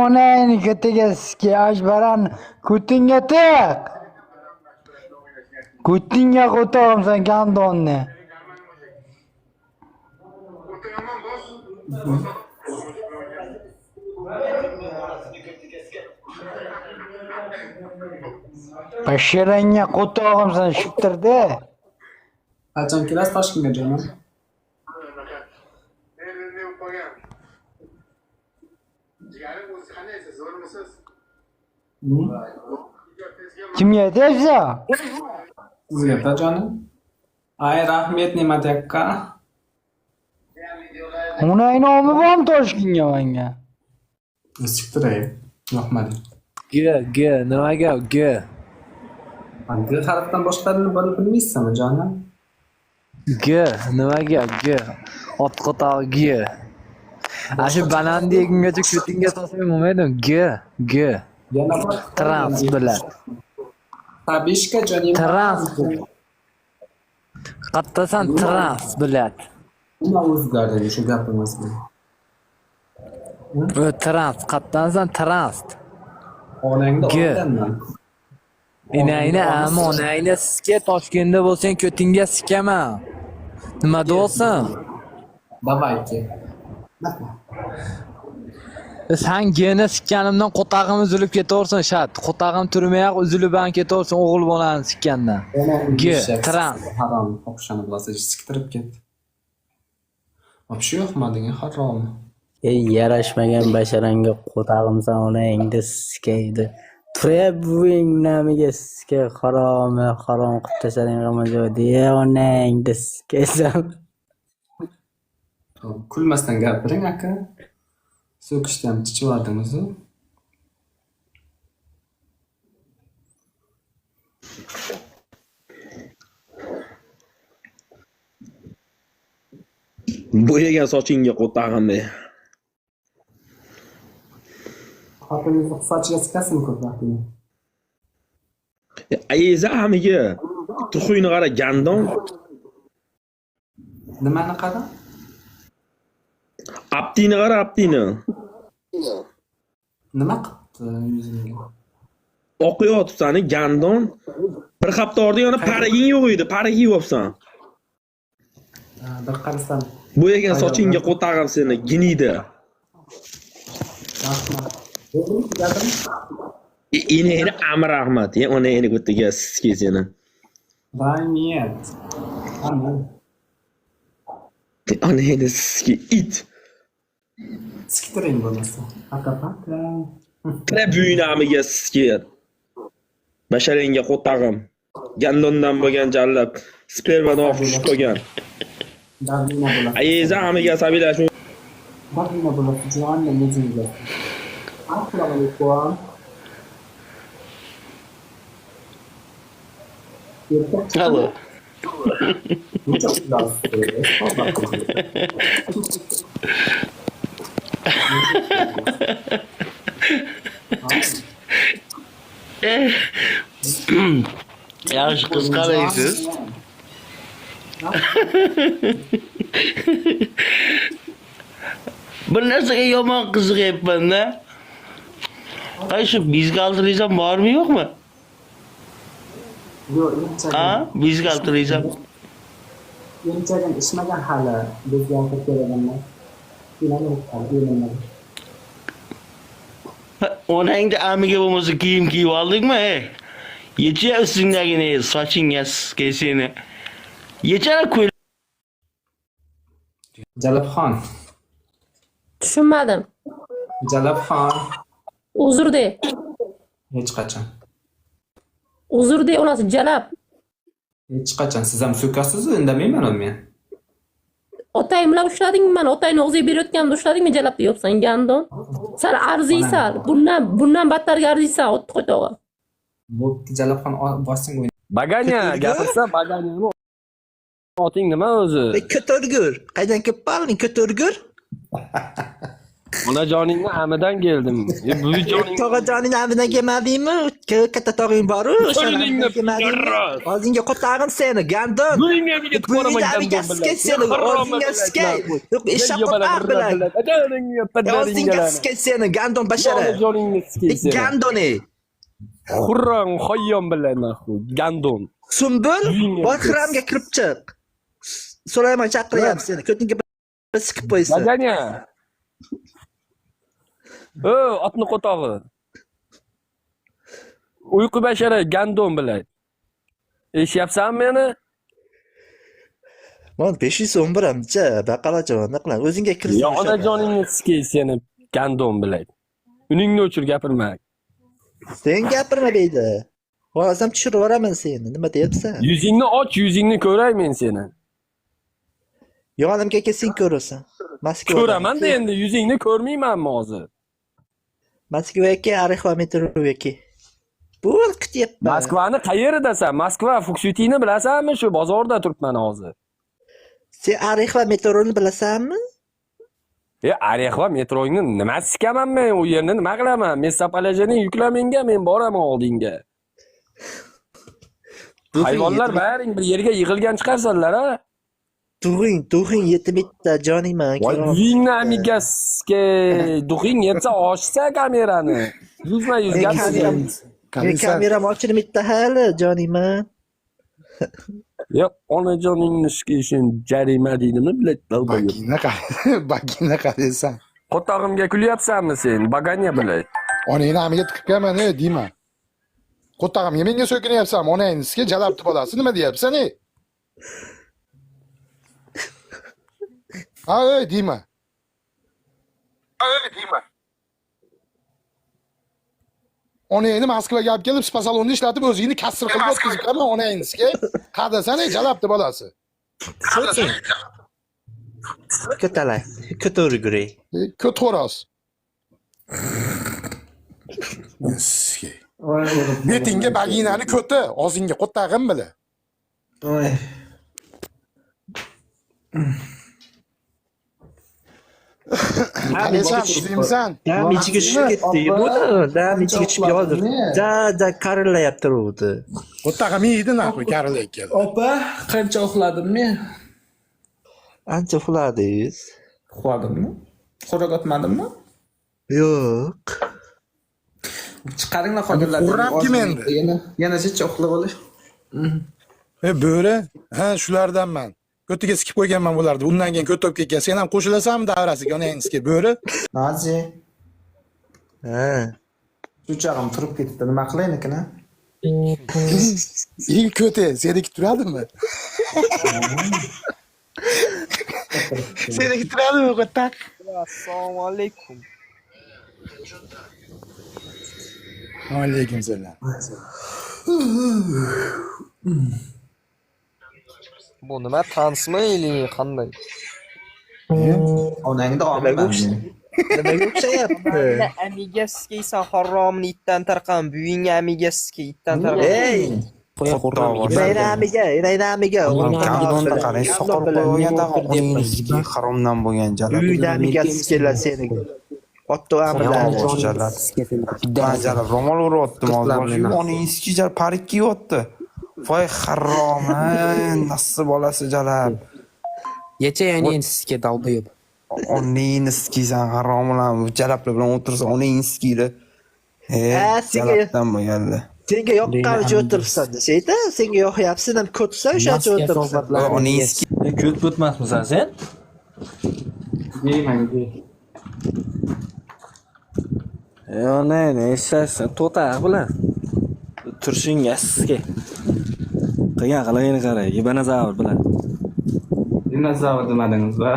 Onayni ketiga skiyaj baran kutinga tiq. Kutinga ko'taribsan gandonni. Bashiranga ko'taribsan shiftirdi. Qachon kelasiz Toshkentga jonim? Kimga aytyapsan? Sizga jonim. Ay rahmat Ne'mat aka. Onayni olib bormi Toshkentga menga? Siktiray. Yo'qmadi. Nimaga G? G harfdan boshqarini bilmaysizmi jonim? Nimaga G? Ot qotog'i G. Ashu banan degungacha ko'tingga tasmay bo'lmaydimi? G. Yana bir Transport. Tabishka jonim. Transport. Qattasan transport. Nima o'zgardi shu gapimizga? Qattansan transport. Onangni G. olganman. Onangni ammo onangni sizga Toshkentda bo'lsang ko'tingga sikaman. Nima deyapsan? Davayki. Sen geni sikkanimdan qotag'im uzilib ketaversin shat. Qotag'im turmayoq uzilib ham ketaversin o'g'il bolani sikkandan. Trans. Harom o'xshani bilasiz, siktirib ketdi. Вообще yo'qmading, harom. Yarashmagan basharangga qo'tag'imsan onangni sikaydi. Turib buving namiga sikay harom qilib tasharing g'amajo'di. Onangni sikaysan. Kulmasdan gapiring aka. So'kishda ham chichivardingiz. Bo'yagan sochingga qo'tag'imni. Xotiningizni sochiga sikasizmi ko'p vaqtini? Ayeza hamiga tuxuyni qara gandon. Nimani qara? Aptini qara, aptini. Nima qilibdi yuzingga? Oqyotibsan gandon. Bir hafta orda yana paraging yo'q edi, paragi yopsan. Bir qarasam. Bo'yagan sochingga qo'tag'im seni giniydi. Rahmat. Gapiring. Eneni Amir Ahmad, onangni ko'tiga siski seni. Rahmat. Amin. Onangni siski it. Siktiring bo'lmasa. Paka. Trebuyni amiga siski. Basharangga qo'tag'im. Gandondan bo'lgan jallab spermani oqib qo'ygan. Davina bo'ladi. Ayeza amiga sabilash. Davina bo'ladi. Jonni o'zingizga. Assalomu alaykum. Halo. Yaxshi qiz qaraysiz. Bir narsaga yomon qiziqyapman-da. Qaysi bizgaltrizam bormi yo'qmi? Yo'q, Ha, bizgaltrizam. Yenchagan ishmagan hali bizga olib kelganlar. Onangda amiga bo'lmasa kiyim kiyib oldingmi? Yecha ustingdagini sochingga seni. Yechara ko'y. Jalabxon. Tushunmadim. Jalabxon. Uzr de. Hech qachon. Uzr de onasi jalab. Hech qachon siz ham so'kasiz, indamayman men. Otang bilan ushladingmi? Men otangni o'ziga berayotganimda ushladingmi jalab deyapsan, gandon. Sal arziysan. Bundan battarga arziysan, otni qo'ytog'a. Bo'pti, Jalabxon bossing o'yin. Baganya gapirsa baganyani oting nima o'zi? Ko'targur. Qaydan kelib qolding, ko'targur? Onajoningni amidan keldim. Buvijoning Tog'ajoning amidan kelmadingmi? Katta tog'ing boru, Qo'lingni kelmadingmi? Hozirga qotag'im seni, gandon. Buvining amiga ko'raman Amiga skey seni, hozirga skey. Yo'q, eshak qotaq bilan. Hozirga skey seni, gandon bashara. Onajoningni skeysi. Gandoni. Xurram xoyyom bilan gandon. Sumbul, Bokramga kirib chiq. Sulaymon chaqiryapti seni. Ko'tingga bir siqib qo'ysin. Baganya. Otni qo'tog'i. Uyqu bashara gandon bilan. Eshyapsanmi meni? Mana 500 so'm biramcha, baqalajon, nima qilaman? O'zingga kirsin. Ya onajoningni skey seni gandon bilan. Uningni o'chir gapirma. Sen gapirma deydi. Hozir tushirib yuboraman seni. Nima deyapsan? Yuzingni och, yuzingni ko'ray men seni. Yonimga kelsang ko'rasan. Moskvaga. Ko'raman-da endi, yuzingni ko'rmaymanmi hozir? Moskvaga, Orexova metroga. Bo'l kutyapman. Moskvani qayeridasan? Moskva Fuksutini bilasanmi? Shu bozorda turibman hozir. Sen Orexova metroni bilasanmi? Orexova metroning nimasi sikaman men? U yerni nima qilaman? Messapolajini yukla menga, men boraman oldinga. Hayvonlar baring bir yerga yig'ilgan chiqarsanlar, ha? Tug'ing yetmita joniyman. Vingni amigaske, dug'ing yetsa ochsa kamerani. Yuzma-yuz gapirsan. Kameram ochilmita hali joniyman. Yo'q, onajoningni ishkishin jarima deydimi, bilet dalboy. Bagina qaraysan. Qotog'imga kulyapsanmi sen? Baganya bilay. Onangni amiga tiqib kelman, deyman. Qo'tog'imga menga so'kinyapsan, onangizga jalabti bolasi nima deyapsan, Ha, deyman. Onangni Moskvaga olib kelib, spa salonda ishlatib, o'zingni kasr qilib o'tkazib qo'yaman onangizga. Qadasan, jalabti bolasi. Ko'talay, ko'targuri. Ko'to'ros. Betingga baginani ko'ti, og'zingga qo'tag'im bila. Qarasan, ishlaymisan? Dam ichiga tushib ketdi. Dam ichiga tushib yoldi. Da karillayapti udi. Qo'tag'im yeydi naqi karilayotgan. Opa, qancha uxladimmi? Ancha uxladingiz. Uxladimmi? Xo'rak otmadimmi? Yo'q. Chiqaringlar hozirlar. Urrabkim endi. Yana necha uxlab olish? Bo'ri? Ha, shulardanman. Ko'tiga sikib qo'yganman bo'lardi. Undan keyin ko'tib ketgan. Sen ham qo'shilasanmi davrasiga onangizga? Bo'ri? Nazi. Ha. Cho'chag'im turib ketdi. Nima qilayin ekan? Ko'ti, seniki turadimi? Seniki turadimi, qo'taq? Assalomu alaykum. Alaykum assalom. Bu nima tansmi eling qanday? Onangni omiman. Nimaga o'xshayapti? Amiga skeysan haromni itdan tarqam, buvingga amiga skey itdan tarqam. Ey, Raynamiga. Gandonda qarang, soqol qo'yganda onangizga haromdan bo'lgan jalab. Uydamiga skelar seni. Otto amillar. Jalab ro'mol o'rayaptim hozir. Onangizga jalab parik kiyapti. Voy harom, nasib bolasi jalab. Yecha yani sizga dalboyib. Onangni skiysan haromlar, jalablar bilan o'tirsa onangni skiydi. Jalabdan bo'lganda. Senga yoqqanicha o'tiribsan desaydi, senga yoqyapsan ham ko'tsan o'shacha o'tiribsan. Onangizga Ko't o'tmasmisan sen? Yeyman. Yo'q, eshaksan, to'taq bilan. Turishingga sizga. Qilgan qilig'ini qarang, Ibanazavr bilan. Dinozavr demadingiz va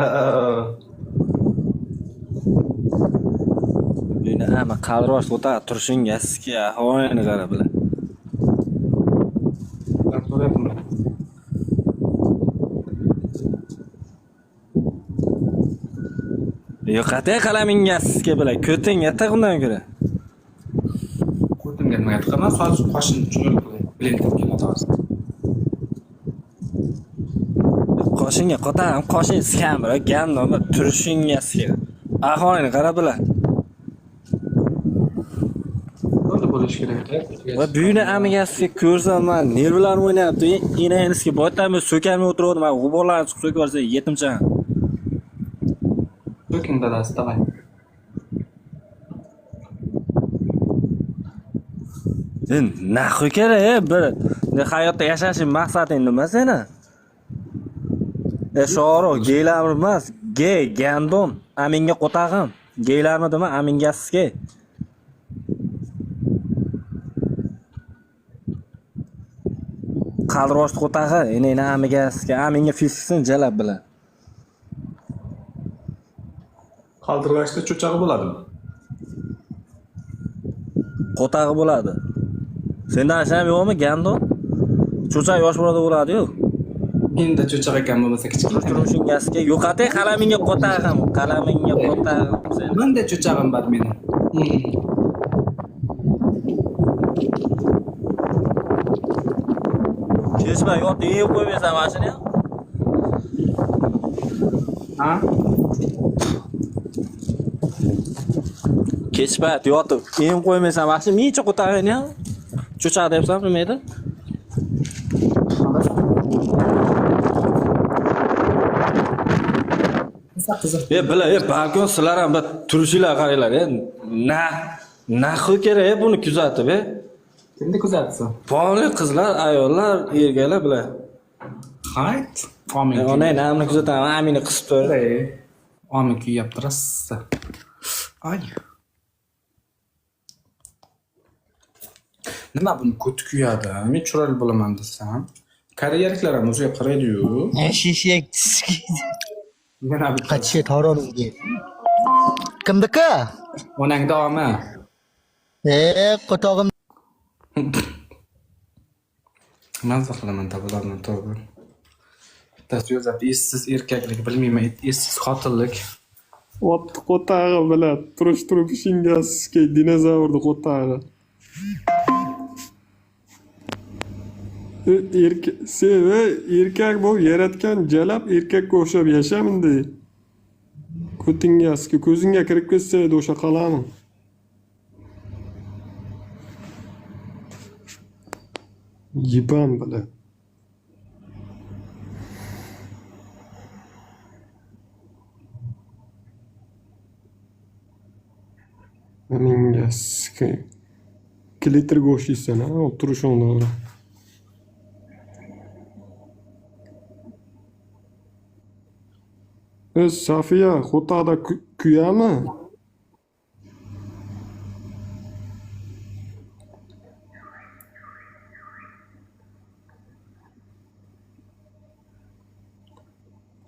Buni ama qalrosh to'taq turishingga sizga havoyini qara bilan. Yo'q, qat'iy qalaminga sizga bilan, ko'ting yata undan ko'ra. Qo'timga nima qilaman? Hozir qoshimni cho'yib bilintirib keladi hozir. Qoshingga qotag'im, qoshing sikan bilan, gandon turishingga sizga. Ahvolingni qara bilan. Bo'ldi bo'lish kerak-da. Va buyuni amigasiga ko'rsam man nervlarim o'ynayapti. Enangizga boytami so'kamay o'tiradi, man g'uborlarni chiqib so'kib yuborsa yetimchan. So'king dadasi, davay. Sen naxu kerak bir hayotda yashashing maqsading nima seni? Shoro geylar emas, gey, gandon, aminga qo'tag'im. Geylarmi dema, amingasizga. Qaldirosh qo'tag'i, enangni amigasizga, aminga fisksin jalab bilan. Qaldirg'achda cho'chag'i bo'ladimi? Qo'tag'i bo'ladi. Sendan asham yo'qmi, gandon? Cho'chaq yosh bolada bo'ladi-yu. Endi cho'chaq ekan bo'lmasa kichkina. Turmushing gaskiga yo'qotay qalaminga qo'tag'im, qalaminga qo'tag'im sen. Menda cho'chag'im bor mening. Kechma yotib yeb qo'ymaysan mashina. Ha? Kechma yotib yeb qo'ymaysan mashina. Necha qo'tag'ini? Cho'chaq debsan nima edi? Bila, balkon sizlar ham bir turishinglar qaranglar. Naxu kerak buni kuzatib, Kimni kuzatsin? Poli qizlar, ayollar, erkaklar bilan. Hayt. Omin. Onang namni kuzataman, amini qisib tur. Omin kuyapti rossa. Ay. Nima buni ko't kuyadi? Men chiroyli bo'laman desam. Koreyaliklar ham o'ziga qaraydi-yu. Shishak Mana bu qachshi toromizga. Kimniki? onang davomi. Qo'tog'im. Mazza qilaman tabularni to'g'ri. Bittasi yozadi, essiz erkaklik, bilmayman, essiz xotinlik. Otni qo'tag'i bilan turishingizga dinozavrni qo'tag'i. Sen erkak bo'lib yaratgan jalab erkakka o'xshab yashamindi. Ko'tingizga, ko'zingga kirib ketsa edi o'sha qalami. Yiban bilan. Amingasga klitr go'shiysan, o'tirishing to'g'ri. Safiya, qo'taqda kuyami?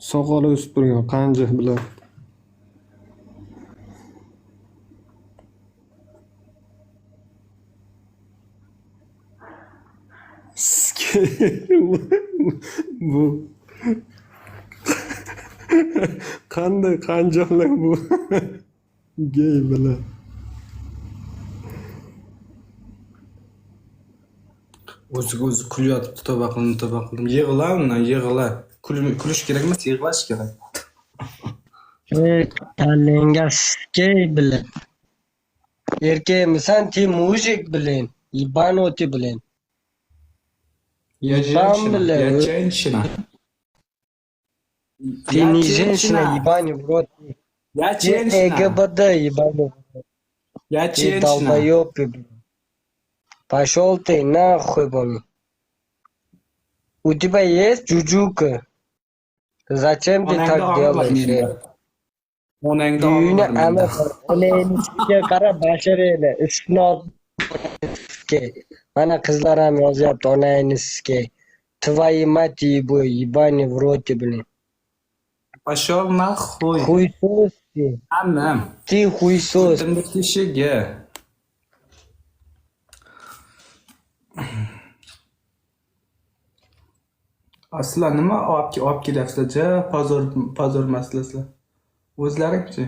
Soqoli o'sib turgan qanjiq bilan. Bu qanday qanjoqlar bu? Gey bilan. O'ziga o'zi kulyapti, tavba qildim. Yig'la undan, yig'la. Kulish kerak emas, yig'lash kerak. Kallengas gay bilan. Erkakmisan, ti mujik bilan. Ibanoti bilan. Я женщина. Ты не женщина, ебани в рот. Я женщина. ЛГБТ, ебаный. Я Ты женщина. долбоёб, блин. Пошел ты нахуй, блин. У тебя есть джуджука? Зачем ты так делаешь? Düğüne ana anayınızga qarab bashirayli isnod mana qizlar ham yozyapti onangizga твои мать ебу ебани в роте блин Пошел нахуй. хуйсос ты Ammam. ты хуйсос Timni teshiga. Aslan nima olib kelyapsizlar? Pozor masalasizlar. O'zlaringchi?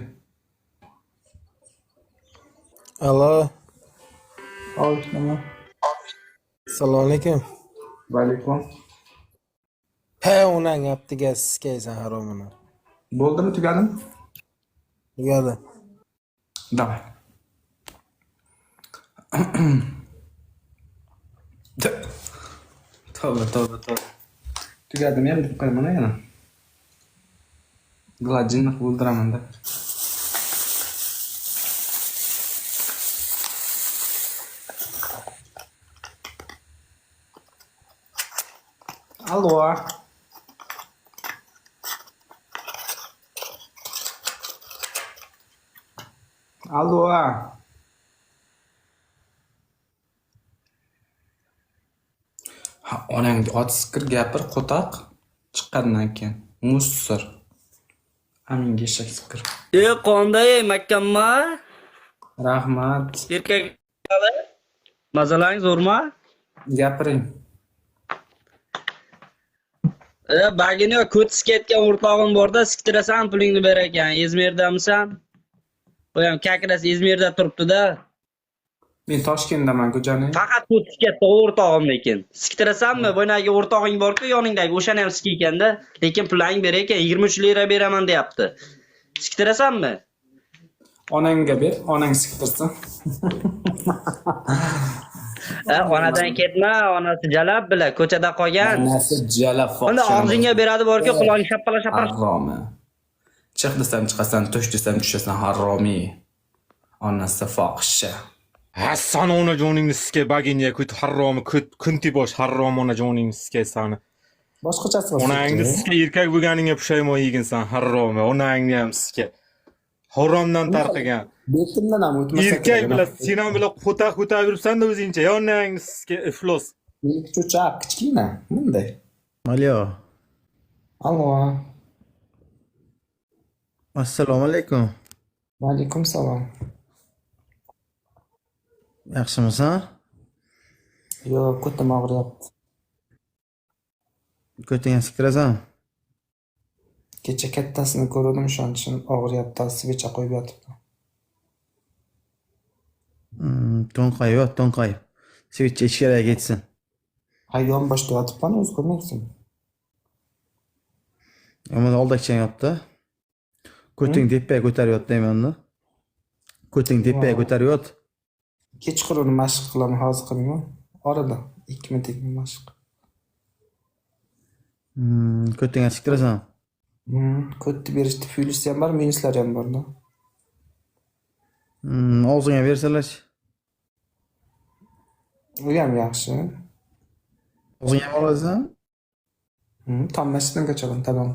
Alo, Nima? assalomu alaykum. Va alaykum. He onang yaptiga siskaysan haromini. Bo'ldimi, tugadimi? Tugadi. Давай. Tövbe. Tugadi, men deb qo'yaman yana. Glajinni o'ldiraman da. Allo. Allo. Ha, onangni ochiq gapir, qo'toq. Chiqqandan keyin mussir. Aminga eshak fikr. Qanday makkamma? Rahmat. Erkak mazalang zo'rmi? Gapiring. Bagini ko'tisi ketgan o'rtog'im borda, siktirasan pulingni ber ekan. Izmirdamisan? Bu ham kakras Izmirda turibdi-da. Men Toshkentdaman, ko'janing. Faqat ko'tisi ketdi o'rtog'im lekin. Siktirasanmi? Bo'ynagi o'rtog'ing bor-ku, yoningdagi, o'shani ham sikiykanda, lekin pulingni ber ekan, 23 lira beraman deyapti. Siktirasanmi? Onangga ber, onang siktirsin. Onadan ketma, onasi jalab bila, ko'chada qolgan. Onasi jalab fohishani. Unda og'zingga beradi borki, quloqni shappala. Haromi. Chiq desam chiqasan, tush desam tushasan, haromiy. Onasi fohisha. Hassan ona joningni sikay baginga kut haromi kunti bosh harom ona joningni sikay sani. Boshqachasi bor. Onangni sikay erkak bo'lganingga pushaymon yeginsan haromi. Onangni ham sikay. Haromdan tarqagan. Betimdan ham o'tmasa. Erkak bilan sen ham bilan qo'taq yuribsan-da o'zingcha. Yonangni sikay iflos. Meniki cho'chaq, kichkina, bunday. Allo. Allo. Assalomu alaykum. Va alaykum salom. Yaxshimisan? Yo'q, ko'tim og'riyapti. Ko'tingga siktirasan? Kecha kattasini ko'rdim, o'shaning uchun og'riyapti, svecha qo'yib yotibdi. To'nqay. Svecha ichkariga ketsin. Hayvon boshda yotibman, o'zi ko'rmaysan. Mana oldakchan yotdi. Ko'ting tepaga ko'tarib yot deyman-da. Ko'ting tepaga ko'tarib yot. Kechqurun mashq qilaman, hozir qilmayman. Orada 2 minutlik mashq. Ko'tingga siktirasan? Ko'tni berishda plyusi ham bor, minuslari ham bor-da. Og'zingga bersalar-chi. U ham yaxshi. Og'zingga olasan? Tommasdan qochaman, tamom.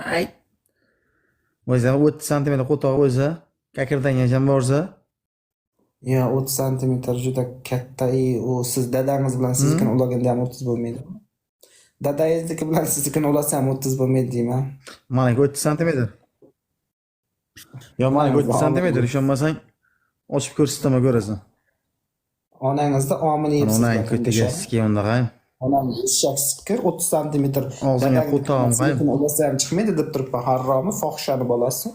Hay. O'zi 30 sm qo'toq o'zi, kakirdangacha borsa. Ya 30 sm juda katta, u siz dadangiz bilan siznikini ulaganda ham 30 bo'lmaydi. Dadangizniki bilan siznikini ulasa ham 30 bo'lmaydi deyman. Mana 30 sm. Yo, mana 30 sm ishonmasang, ochib ko'rsataman ko'rasan. Onangizda omini yebsiz. Onang ko'tiga sikay undaqa. Onam eshak sikir 30 sm. Og'zingga qo'tog'im qo'y. Ulasa ham chiqmaydi deb turibman, harromi, fohishani bolasi.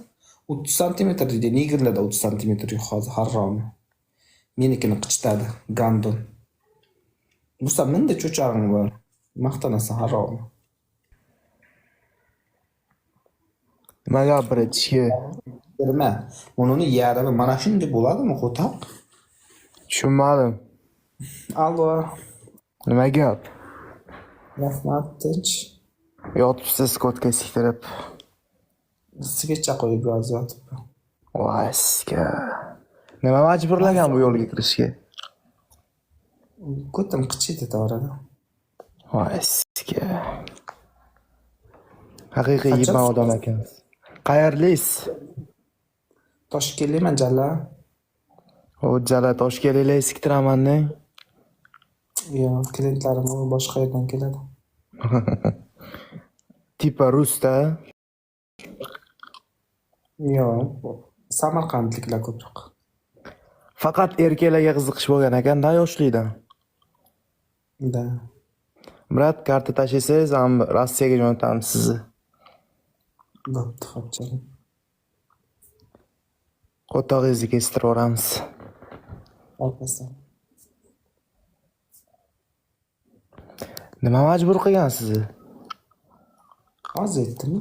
30 sm deydi, negirlarda 30 sm yo'q hozir harromi. Menikini qichitadi, gandon. Busa menda cho'chag'ing bor. Maqtanasan haromi. Nima gapirishga? Nima? Uni yarimi mana shunday bo'ladimi, qo'toq? Tushunmadim. Allo. Nima gap? Rahmat, tinch. Yotibsiz ko'tga siktirib. Svecha qo'yib yoz yotibman. Voy sika. Nima majburlagan bu yo'lga kirishga? Ko'tim qichidi orada. Voy sika. Haqiqiy yig'ma odam ekansiz. Qayerlisiz? Toshkentliman jala. O jala Toshkentlik siktiraman-da. Yo'q, klientlarim boshqa yerdan keladi. Tipa rusda. Yo'q, samarqandliklar ko'proq. Faqat erkaklarga qiziqish bo'lgan ekan-da yoshlikdan. Da. Brat, karta tashlasangiz, ham Rossiyaga jo'natamiz sizni. Bo'pti, xo'pchilik. Qo'tog'ingizni kestirib yuboramiz. Olpasan. Nima majbur qilgan sizni? Hozir aytdimmi?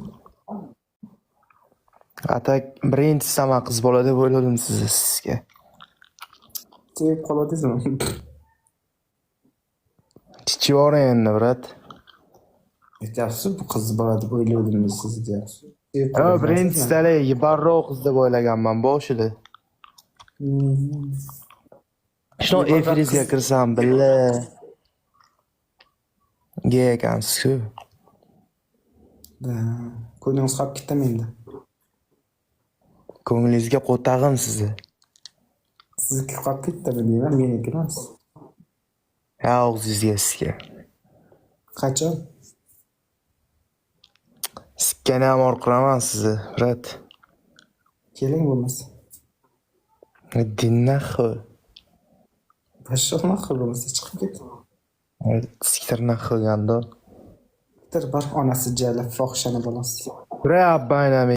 Atak birinchi sama qiz bola deb o'yladim sizga. Sevib qoladingizmi? Chichivora endi, brat. Aytyapsiz, bu qiz bola deb o'yladim sizni deyapsiz. Ha, birinchi stale yibarroq qiz deb o'ylaganman boshida. Shuni efiringizga kirsam, billa. Ekansiz-ku. Ko'nglingiz qolib ketdimi endi? Ko'nglingizga qo'tag'im sizni. Sizniki qolib ketdimi deyman, meniki emas. Ha, og'zingizga sizga. Qachon? Sikkani ham orqiraman sizni, brat. Keling bo'lmasa. Dinnaxo. Boshqa naql bo'lmasa chiqib ket. Siktir naqilganda. Bitir bar onasi jalab fohishani bolasi. Bre abbaynami.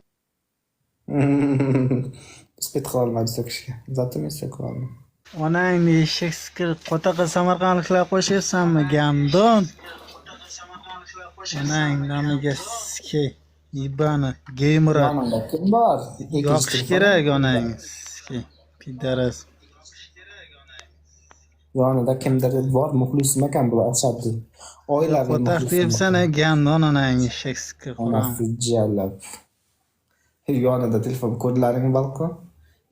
Spet qilolmadi so'kishga. Zato men so'kolmadim. Onangni eshak sikir qotaqa samarqandliklar qo'shyapsanmi, gandon? Onang nomiga sikey, ibani, gamer. Kim bor? Yoqish kerak onang. Sikey, pidaras. Yonida kimdir bor, muxlisim ekan bular ashaddiy. Oilaviy Qotaq deyapsan, gandon onang eshak sikir. Onasi jalab. Yonida telefon kodlaring balkon.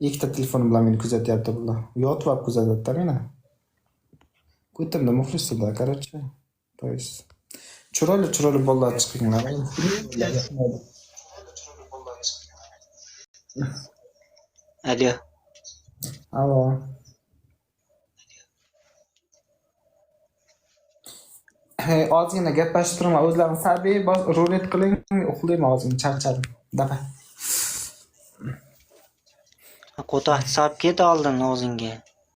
Ikkita telefon bilan meni kuzatyapti bular. Yotib olib kuzatyapti meni. Ko'timda muxlislar, короче. То есть Chiroyli bolalar chiqinglar. Alo. Alo. Hey, ozgina gaplashib turma, o'zlaring sabiy rulet qiling, uxlayman ozgina, charchadim. Davay. Qo'taq solib ket oldin o'zingga.